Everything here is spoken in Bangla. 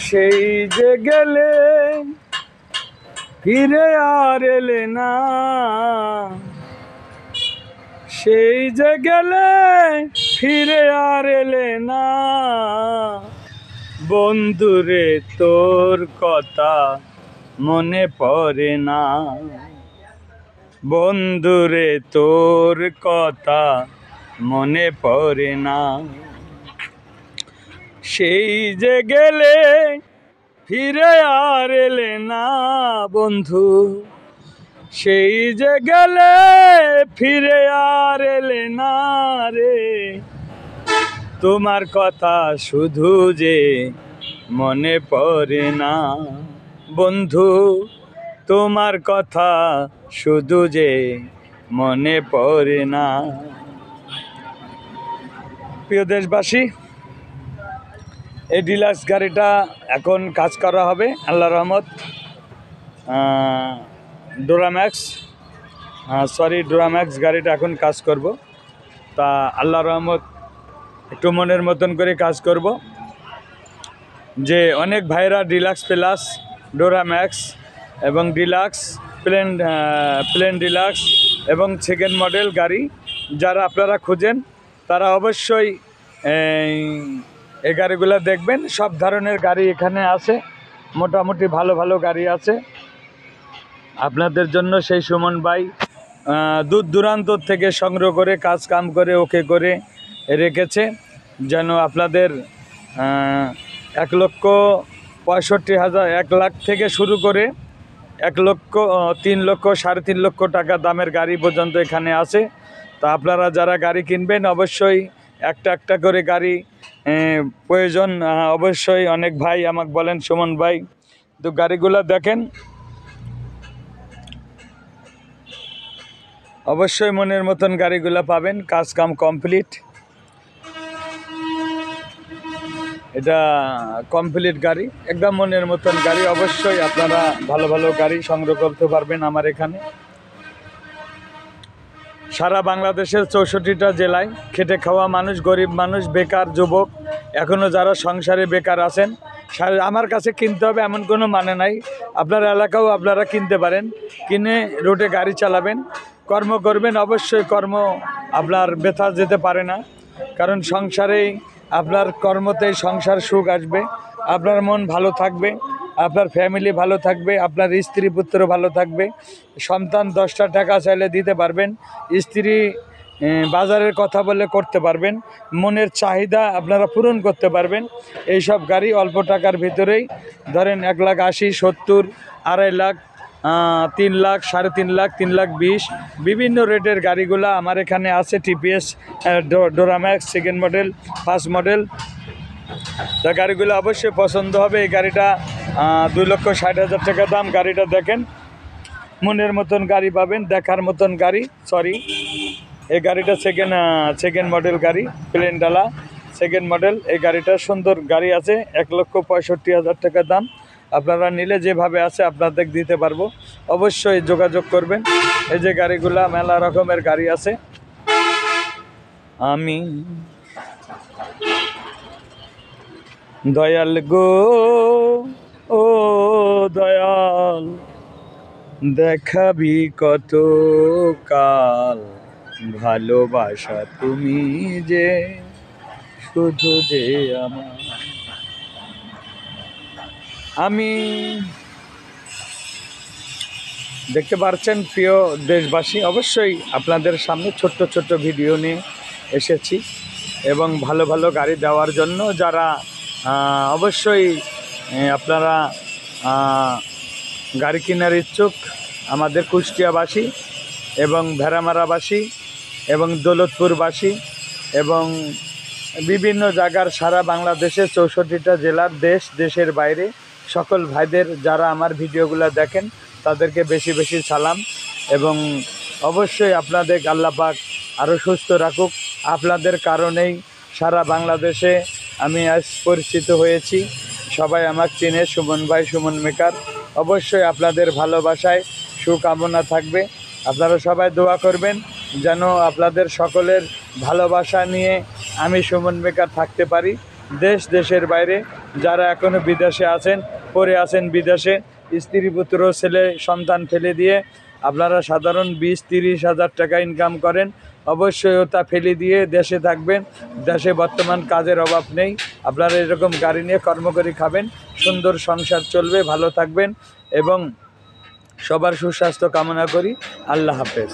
সেই যে গেলে ফিরে আর এলে না, সেই যে গেলে ফিরে আর এলে না। বন্ধুরে তোর কথা মনে পড়ে না, বন্ধুরে তোর কথা মনে পড়ে না। সেই যে গেলে ফিরে আর এলে না বন্ধু, সেই যে গেলে ফিরে আর এলে না রে। তোমার কথা শুধু যে মনে পড়ে না বন্ধু, তোমার কথা শুধু যে মনে পড়ে না। প্রিয় দেশবাসী, এই ডিলাক্স গাড়িটা এখন কাজ করা হবে আল্লাহ রহমত। ডোরাম্যাক্স গাড়িটা এখন কাজ করব। তা আল্লাহ রহমত একটু মনের মতন করে কাজ করব। যে অনেক ভাইরা ডিলাক্স প্লাস, ডোরাম্যাক্স এবং ডিলাক্স প্লেন ডিলাক্স এবং সেকেন্ড মডেল গাড়ি যারা আপনারা খুঁজেন, তারা অবশ্যই এই গাড়িগুলো দেখবেন। সব ধরনের গাড়ি এখানে আছে, মোটামুটি ভালো ভালো গাড়ি আছে আপনাদের জন্য। সেই সুমন ভাই দূর দূরান্ত থেকে সংগ্রহ করে কাজ কাম করে ওকে করে রেখেছে, যেন আপনাদের 1,65,000 1 লাখ থেকে শুরু করে 1 লক্ষ 3 লক্ষ 3.5 লক্ষ টাকা দামের গাড়ি পর্যন্ত এখানে আছে। তা আপনারা যারা গাড়ি কিনবেন অবশ্যই একটা একটা করে গাড়ি প্রয়োজন। অবশ্যই অনেক ভাই আমাকে বলেন সুমন ভাই, তো গাড়িগুলো দেখেন, অবশ্যই মনের মতন গাড়িগুলো পাবেন, কাজ কাম কমপ্লিট। এটা কমপ্লিট গাড়ি, একদম মনের মতন গাড়ি। অবশ্যই আপনারা ভালো ভালো গাড়ি সংগ্রহ করতে পারবেন আমার এখানে। সারা বাংলাদেশের 64টা জেলায় খেটে খাওয়া মানুষ, গরিব মানুষ, বেকার যুবক, এখনও যারা সংসারে বেকার আছেন, আমার কাছে কিনতে হবে এমন কোনো মানে নাই। আপনার এলাকাও আপনারা কিনতে পারেন, কিনে রোডে গাড়ি চালাবেন, কর্ম করবেন। অবশ্যই কর্ম আপনার ব্যথা যেতে পারে না, কারণ সংসারেই আপনার কর্মতেই সংসার সুখ আসবে, আপনার মন ভালো থাকবে, আপনার ফ্যামিলি ভালো থাকবে, আপনার স্ত্রী পুত্র ভালো থাকবে, সন্তান 10টা টাকা চাইলে দিতে পারবেন, স্ত্রী বাজারের কথা বলে করতে পারবেন, মনের চাহিদা আপনারা পূরণ করতে পারবেন। এইসব গাড়ি অল্প টাকার ভিতরেই, ধরেন 1,80,000, 70, 2.5 লাখ, 3 লাখ, 3.5 লাখ, 3,20,000 বিভিন্ন রেটের গাড়িগুলো আমার এখানে আছে। TPS, Duramax, second model, first model. তা গাড়িগুলো অবশ্যই পছন্দ হবে। এই গাড়িটা 2,60,000 টাকা দাম। গাড়িটা দেখেন, মনের মতন গাড়ি পাবেন, দেখার মতন গাড়ি। এই গাড়িটা সেকেন্ড মডেল গাড়ি, প্লেন ডালা সেকেন্ড মডেল। এই গাড়িটা সুন্দর গাড়ি আছে, 1,65,000 টাকা দাম। আপনারা নিলে যেভাবে আছে আপনাদের দিতে পারবো, অবশ্যই যোগাযোগ করবেন। এই যে গাড়িগুলা মেলা রকমের গাড়ি আছে। আমি দয়াল গো, ও দয়াল, দেখাবি কত কাল ভালোবাসা তুমি যে, শুধু যে আমার। আমি দেখতে পাচ্ছেন প্রিয় দেশবাসী, অবশ্যই আপনাদের সামনে ছোট্ট ছোট্ট ভিডিও নিয়ে এসেছি এবং ভালো ভালো গাড়ি দেওয়ার জন্য। যারা অবশ্যই আপনারা গাড়ি কেনার ইচ্ছুক, আমাদের কুষ্টিয়াবাসী এবং ভেড়ামারাবাসী এবং দৌলতপুরবাসী এবং বিভিন্ন জায়গার সারা বাংলাদেশের 64টা জেলার, দেশের বাইরে সকল ভাইদের যারা আমার ভিডিওগুলো দেখেন, তাদেরকে বেশি বেশি সালাম। এবং অবশ্যই আপনাদের আল্লাহ পাক আরও সুস্থ রাখুক। আপনাদের কারণেই সারা বাংলাদেশে আমি আজ পরিচিত হয়েছি। সবাই আমাকে চিনে, সুমন ভাই, সুমন মেকার। অবশ্যই আপনাদের ভালোবাসায় সুকামনা থাকবে। আপনারা সবাই দোয়া করবেন যেন আপনাদের সকলের ভালোবাসা নিয়ে আমি সুমন মেকার থাকতে পারি দেশের বাইরে। যারা এখনও বিদেশে আছেন, পড়ে আছেন বিদেশে, স্ত্রী পুত্র ছেলে সন্তান ফেলে দিয়ে আপনারা সাধারণ 20-30 হাজার টাকা ইনকাম করেন, অবশ্যই তা ফেলে দিয়ে দেশে থাকবেন। দেশে বর্তমান কাজের অভাব নেই, আপনারা এরকম গাড়ি নিয়ে কর্ম করে খাবেন, সুন্দর সংসার চলবে, ভালো থাকবেন এবং সবার সুস্বাস্থ্য কামনা করি। আল্লাহ হাফেজ।